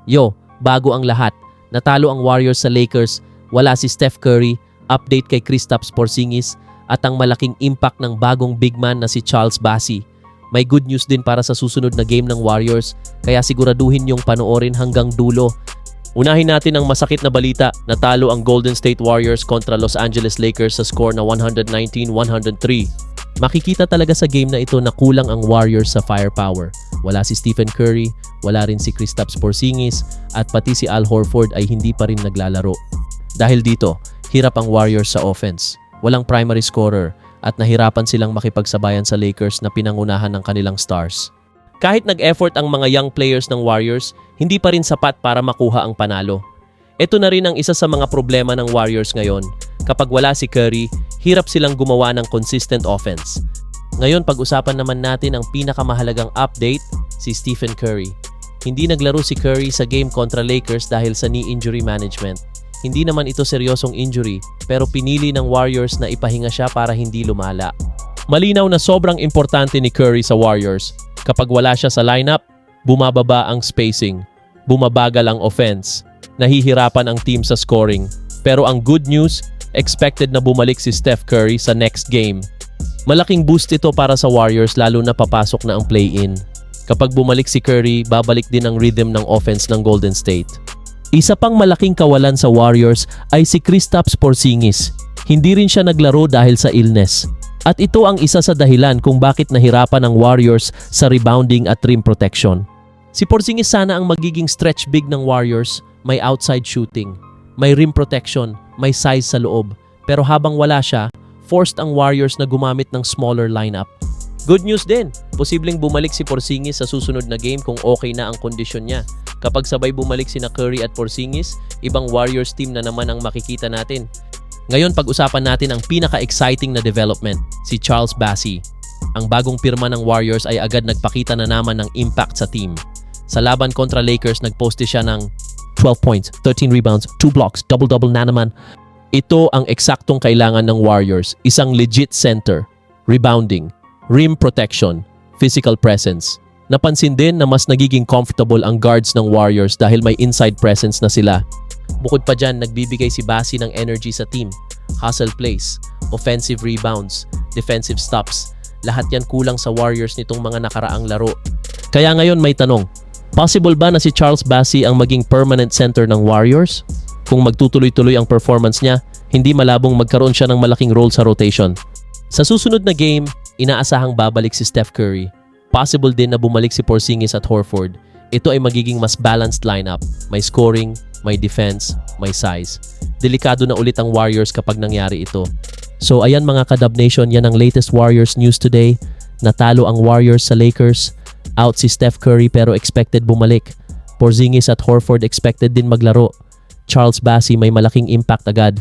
Yo, bago ang lahat. Natalo ang Warriors sa Lakers, wala si Steph Curry, update kay Kristaps Porzingis, at ang malaking impact ng bagong big man na si Charles Bassey. May good news din para sa susunod na game ng Warriors, kaya siguraduhin yung panoorin hanggang dulo. Unahin natin ang masakit na balita, natalo ang Golden State Warriors kontra Los Angeles Lakers sa score na 119-103. Makikita talaga sa game na ito na kulang ang Warriors sa firepower. Wala si Stephen Curry, wala rin si Kristaps Porzingis, at pati si Al Horford ay hindi pa rin naglalaro. Dahil dito, hirap ang Warriors sa offense. Walang primary scorer at nahirapan silang makipagsabayan sa Lakers na pinangunahan ng kanilang stars. Kahit nag-effort ang mga young players ng Warriors, hindi pa rin sapat para makuha ang panalo. Ito na rin ang isa sa mga problema ng Warriors ngayon. Kapag wala si Curry, hirap silang gumawa ng consistent offense. Ngayon, pag-usapan naman natin ang pinakamahalagang update, si Stephen Curry. Hindi naglaro si Curry sa game kontra Lakers dahil sa knee injury management. Hindi naman ito seryosong injury, pero pinili ng Warriors na ipahinga siya para hindi lumala. Malinaw na sobrang importante ni Curry sa Warriors. Kapag wala siya sa lineup, bumababa ang spacing, bumabagal ang offense, nahihirapan ang team sa scoring. Pero ang good news, expected na bumalik si Steph Curry sa next game. Malaking boost ito para sa Warriors lalo na papasok na ang play-in. Kapag bumalik si Curry, babalik din ang rhythm ng offense ng Golden State. Isa pang malaking kawalan sa Warriors ay si Kristaps Porzingis. Hindi rin siya naglaro dahil sa illness. At ito ang isa sa dahilan kung bakit nahirapan ang Warriors sa rebounding at rim protection. Si Porzingis sana ang magiging stretch big ng Warriors, may outside shooting, may rim protection, may size sa loob. Pero habang wala siya, forced ang Warriors na gumamit ng smaller lineup. Good news din, posibleng bumalik si Porzingis sa susunod na game kung okay na ang kondisyon niya. Kapag sabay bumalik sina Curry at Porzingis, ibang Warriors team na naman ang makikita natin. Ngayon, pag-usapan natin ang pinaka-exciting na development, si Charles Bassey. Ang bagong pirma ng Warriors ay agad nagpakita na naman ng impact sa team. Sa laban kontra Lakers, nagposte siya ng 12 points, 13 rebounds, 2 blocks, double-double na naman. Ito ang eksaktong kailangan ng Warriors, isang legit center, rebounding, rim protection, physical presence. Napansin din na mas nagiging comfortable ang guards ng Warriors dahil may inside presence na sila. Bukod pa dyan, nagbibigay si Bassey ng energy sa team. Hustle plays, offensive rebounds, defensive stops. Lahat yan kulang sa Warriors nitong mga nakaraang laro. Kaya ngayon may tanong, possible ba na si Charles Bassey ang maging permanent center ng Warriors? Kung magtutuloy-tuloy ang performance niya, hindi malabong magkaroon siya ng malaking role sa rotation. Sa susunod na game, inaasahang babalik si Steph Curry. Possible din na bumalik si Porzingis at Horford. Ito ay magiging mas balanced lineup. May scoring, may defense, may size. Delikado na ulit ang Warriors kapag nangyari ito. So ayan mga Kadab Nation, yan ang latest Warriors news today. Natalo ang Warriors sa Lakers. Out si Steph Curry pero expected bumalik. Porzingis at Horford expected din maglaro. Charles Bassey may malaking impact agad.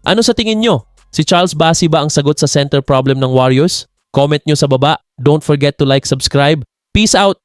Ano sa tingin nyo? Si Charles Bassey ba ang sagot sa center problem ng Warriors? Comment nyo sa baba. Don't forget to like, subscribe. Peace out!